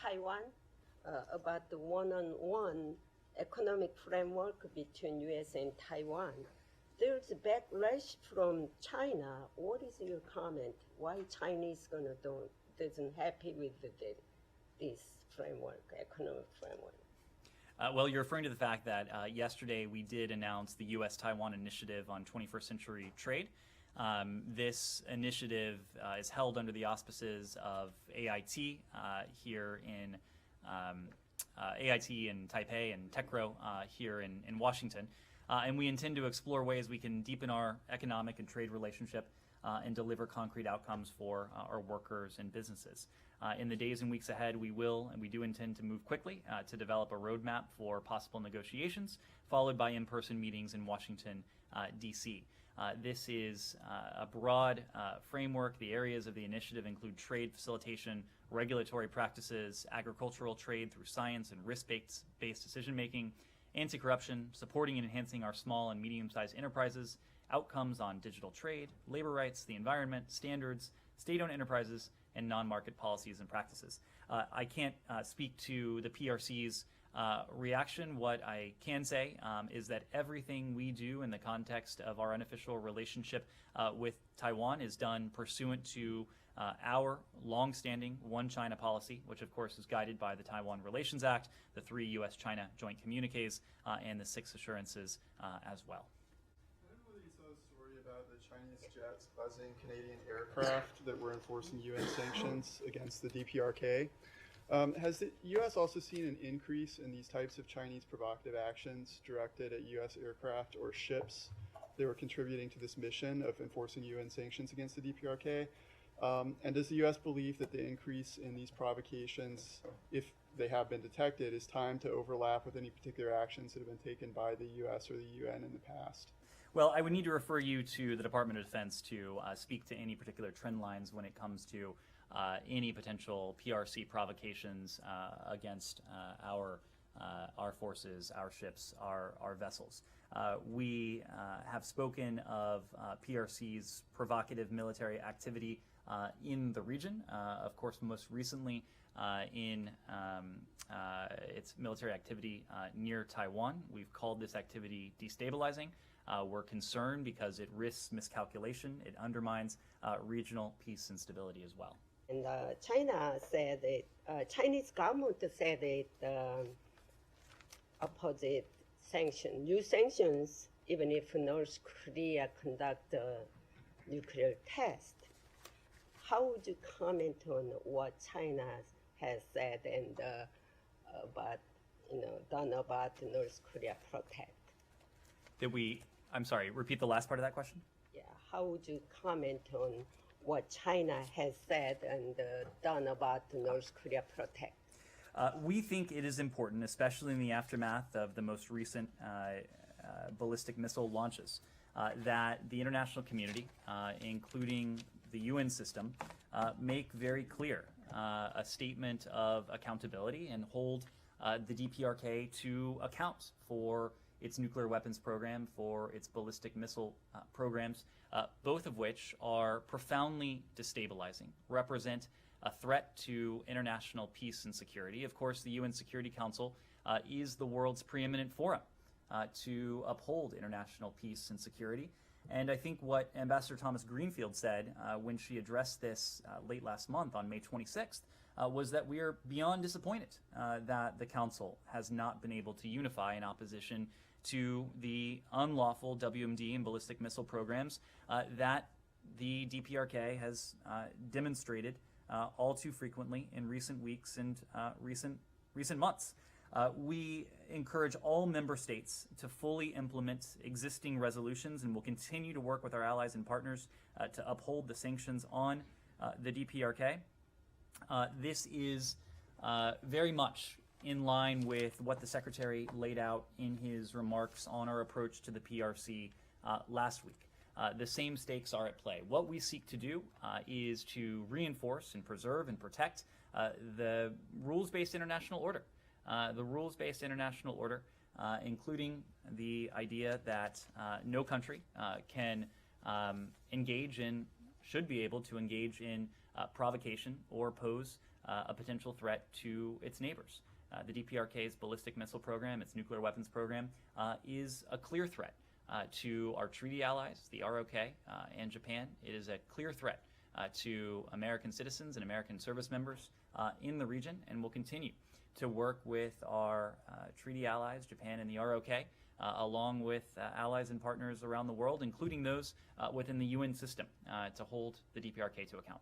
Taiwan about the one-on-one economic framework between U.S. and Taiwan. There's a backlash from China. What is your comment? Why Chinese doesn't happy with this framework, economic framework? Well, you're referring to the fact that yesterday we did announce the U.S.-Taiwan initiative on 21st century trade. This initiative is held under the auspices of AIT here in AIT in Taipei and TECRO here in Washington. And we intend to explore ways we can deepen our economic and trade relationship and deliver concrete outcomes for our workers and businesses. In the days and weeks ahead, we do intend to move quickly to develop a roadmap for possible negotiations, followed by in-person meetings in Washington, D.C. This is a broad framework. The areas of the initiative include trade facilitation, regulatory practices, agricultural trade through science and risk-based decision-making, anti-corruption, supporting and enhancing our small and medium-sized enterprises, outcomes on digital trade, labor rights, the environment, standards, state-owned enterprises, and non-market policies and practices. I can't speak to the PRC's reaction. What I can say is that everything we do in the context of our unofficial relationship with Taiwan is done pursuant to our long-standing One China policy, which of course is guided by the Taiwan Relations Act, the 3 U.S.-China joint communiques, and the 6 assurances as well. Everybody saw a story about the Chinese jets buzzing Canadian aircraft that were enforcing UN sanctions against the DPRK. Has the U.S. also seen an increase in these types of Chinese provocative actions directed at U.S. aircraft or ships that were contributing to this mission of enforcing UN sanctions against the DPRK? And does the U.S. believe that the increase in these provocations, if they have been detected, is timed to overlap with any particular actions that have been taken by the U.S. or the UN in the past? Well, I would need to refer you to the Department of Defense to speak to any particular trend lines when it comes to any potential PRC provocations against our forces, our ships, our vessels. We have spoken of PRC's provocative military activity in the region, of course most recently in its military activity near Taiwan. We've called this activity destabilizing. We're concerned because it risks miscalculation. It undermines regional peace and stability as well. And China said that Chinese government said that opposite new sanctions, even if North Korea conduct a nuclear test. How would you comment on what China has said and done about North Korea protest? I'm sorry, repeat the last part of that question? Yeah, how would you comment on what China has said and done about North Korea protest? We think it is important, especially in the aftermath of the most recent ballistic missile launches, that the international community, including the UN system, make very clear a statement of accountability and hold the DPRK to account for its nuclear weapons program, for its ballistic missile programs, both of which are profoundly destabilizing, represent a threat to international peace and security. Of course, the UN Security Council is the world's preeminent forum to uphold international peace and security. And I think what Ambassador Thomas Greenfield said when she addressed this late last month on May 26th was that we are beyond disappointed that the Council has not been able to unify in opposition to the unlawful WMD and ballistic missile programs that the DPRK has demonstrated all too frequently in recent weeks and recent months. We encourage all member states to fully implement existing resolutions, and will continue to work with our allies and partners to uphold the sanctions on the DPRK. This is very much in line with what the Secretary laid out in his remarks on our approach to the PRC last week. The same stakes are at play. What we seek to do is to reinforce and preserve and protect the rules-based international order. Including the idea that no country can engage in, should be able to engage in provocation or pose a potential threat to its neighbors. The DPRK's ballistic missile program, its nuclear weapons program, is a clear threat to our treaty allies, the ROK and Japan. It is a clear threat to American citizens and American service members in the region, and will continue to work with our treaty allies, Japan and the ROK, along with allies and partners around the world, including those within the UN system, to hold the DPRK to account.